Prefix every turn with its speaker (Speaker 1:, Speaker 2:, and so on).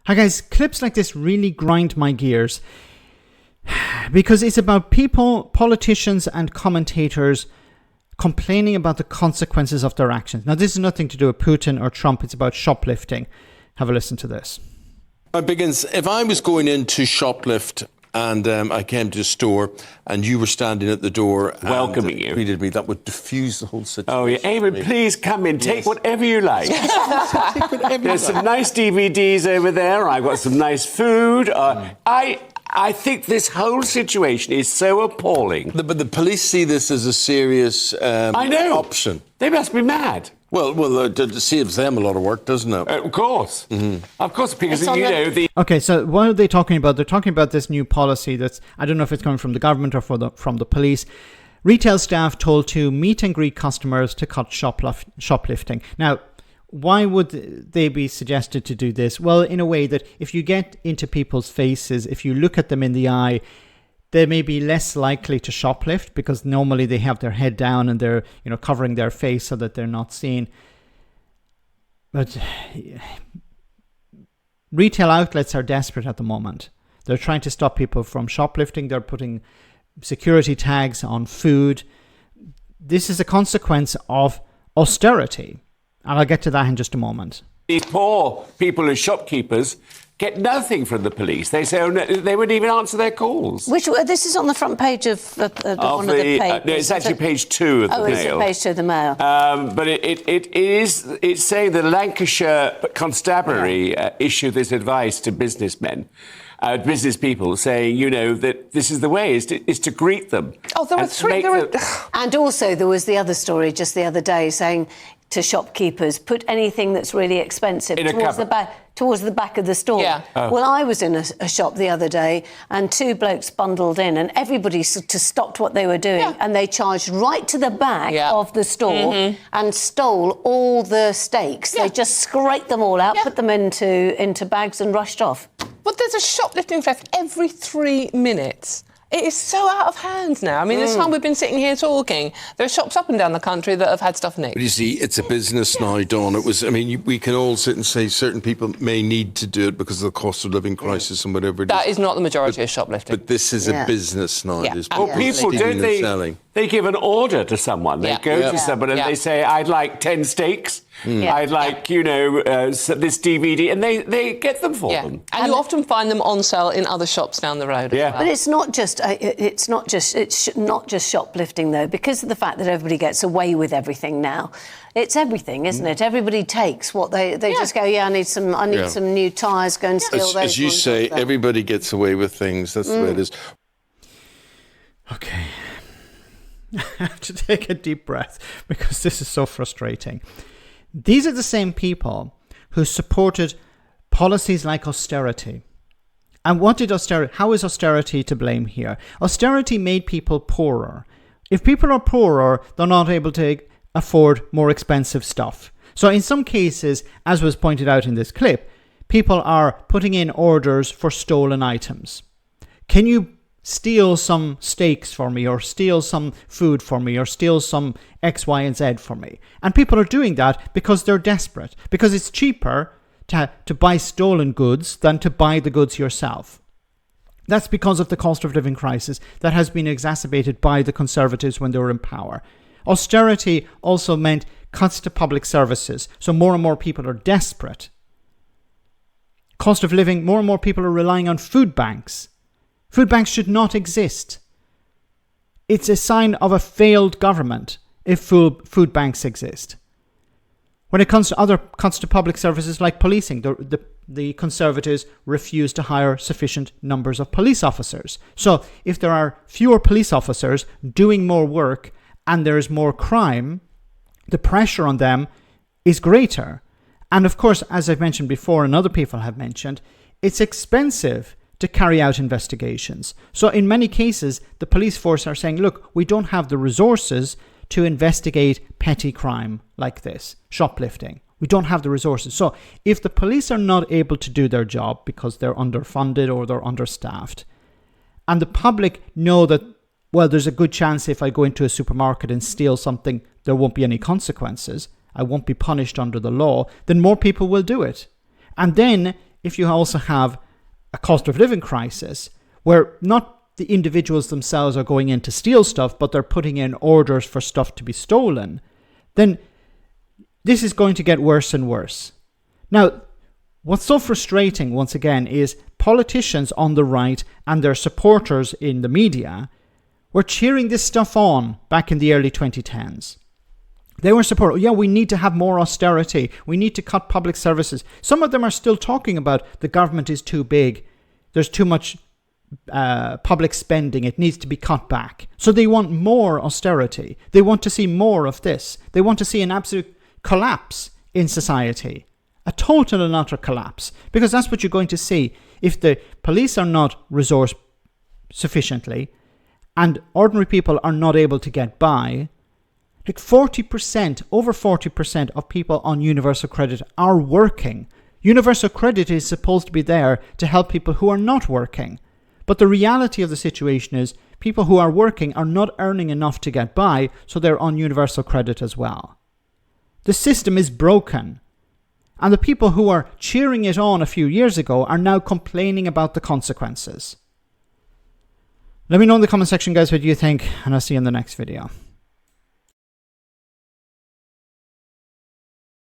Speaker 1: Hi guys, clips like this really grind my gears because it's about people, politicians and commentators complaining about the consequences of their actions. Now, this is nothing to do with Putin or Trump. It's about shoplifting. Have a listen to this.
Speaker 2: If I was going in to shoplift and I came to a store and you were standing at the door
Speaker 3: welcoming you,
Speaker 2: greeted me, that would diffuse the whole situation.
Speaker 3: Oh, yeah. Amy, please come in. Take whatever you like. There's some nice DVDs over there. I've got some nice food. I think this whole situation is so appalling.
Speaker 2: But the police see this as a serious option.
Speaker 3: They must be mad.
Speaker 2: Well, it saves them a lot of work, doesn't it?
Speaker 3: Of course. Mm-hmm. Of course, because, the...
Speaker 1: Okay, so what are they talking about? They're talking about this new policy that's, I don't know if it's coming from the government or from the police. Retail staff told to meet and greet customers to cut shoplifting. Now, why would they be suggested to do this? Well, in a way that if you get into people's faces, if you look at them in the eye, they may be less likely to shoplift because normally they have their head down and they're, covering their face so that they're not seen. But retail outlets are desperate at the moment. They're trying to stop people from shoplifting. They're putting security tags on food. This is a consequence of austerity. And I'll get to that in just a moment.
Speaker 3: These poor people as shopkeepers get nothing from the police. They say they wouldn't even answer their calls.
Speaker 4: This is on the front page of one of the papers.
Speaker 3: No, it's actually page 2 of the Mail.
Speaker 4: Oh, it's page 2 of the Mail.
Speaker 3: But it's saying the Lancashire Constabulary issued this advice to businessmen. Business people saying, that this is the way, is to greet them.
Speaker 5: Oh, there were three...
Speaker 4: And also there was the other story just the other day saying to shopkeepers, put anything that's really expensive towards the back of the store.
Speaker 5: Yeah.
Speaker 4: Oh. Well, I was in a shop the other day and 2 blokes bundled in and everybody stopped what they were doing and they charged right to the back of the store and stole all the steaks. They just scraped them all out, put them into bags and rushed off.
Speaker 5: Well, there's a shoplifting theft every 3 minutes. It is so out of hand now. I mean, this time we've been sitting here talking, there are shops up and down the country that have had stuff nicked.
Speaker 2: But you see, it's a business now, Dawn. We can all sit and say certain people may need to do it because of the cost of living crisis and whatever it is.
Speaker 5: That is not the majority of shoplifting.
Speaker 2: But this is a business now.
Speaker 5: Yeah.
Speaker 3: Well, people, don't they give an order to someone. They go to someone and they say, I'd like 10 steaks. I'd like, this DVD, and they get them for them.
Speaker 5: And you often find them on sale in other shops down the road as well.
Speaker 4: But it's not just shoplifting though, because of the fact that everybody gets away with everything now. It's everything, isn't it? Everybody takes what they just go, I need some new tyres, go and steal those.
Speaker 2: As you say, everybody gets away with things. That's the way it is.
Speaker 1: Okay. I have to take a deep breath because this is so frustrating. These are the same people who supported policies like austerity. And how is austerity to blame here? Austerity made people poorer. If people are poorer, they're not able to afford more expensive stuff. So in some cases, as was pointed out in this clip, people are putting in orders for stolen items. Can you steal some steaks for me, or steal some food for me, or steal some X, Y, and Z for me? And people are doing that because they're desperate, because it's cheaper to buy stolen goods than to buy the goods yourself. That's because of the cost of living crisis that has been exacerbated by the Conservatives when they were in power. Austerity also meant cuts to public services, so more and more people are desperate. Cost of living, more and more people are relying on food banks. Food banks should not exist. It's a sign of a failed government if food banks exist. When it comes to other cuts to public services like policing, the Conservatives refuse to hire sufficient numbers of police officers. So if there are fewer police officers doing more work and there is more crime, the pressure on them is greater. And of course, as I've mentioned before and other people have mentioned, it's expensive to carry out investigations. So in many cases, the police force are saying, look, we don't have the resources to investigate petty crime like this, shoplifting. We don't have the resources. So if the police are not able to do their job because they're underfunded or they're understaffed, and the public know that, well, there's a good chance if I go into a supermarket and steal something, there won't be any consequences, I won't be punished under the law, then more people will do it. And then if you also have a cost of living crisis where not the individuals themselves are going in to steal stuff, but they're putting in orders for stuff to be stolen, then this is going to get worse and worse. Now, what's so frustrating, once again, is politicians on the right and their supporters in the media were cheering this stuff on back in the early 2010s. They were supporting, yeah, we need to have more austerity. We need to cut public services. Some of them are still talking about the government is too big. There's too much public spending. It needs to be cut back. So they want more austerity. They want to see more of this. They want to see an absolute collapse in society. A total and utter collapse. Because that's what you're going to see if the police are not resourced sufficiently and ordinary people are not able to get by. Like 40%, over 40% of people on universal credit are working. Universal credit is supposed to be there to help people who are not working. But the reality of the situation is people who are working are not earning enough to get by, so they're on universal credit as well. The system is broken. And the people who are cheering it on a few years ago are now complaining about the consequences. Let me know in the comment section, guys, what you think, and I'll see you in the next video.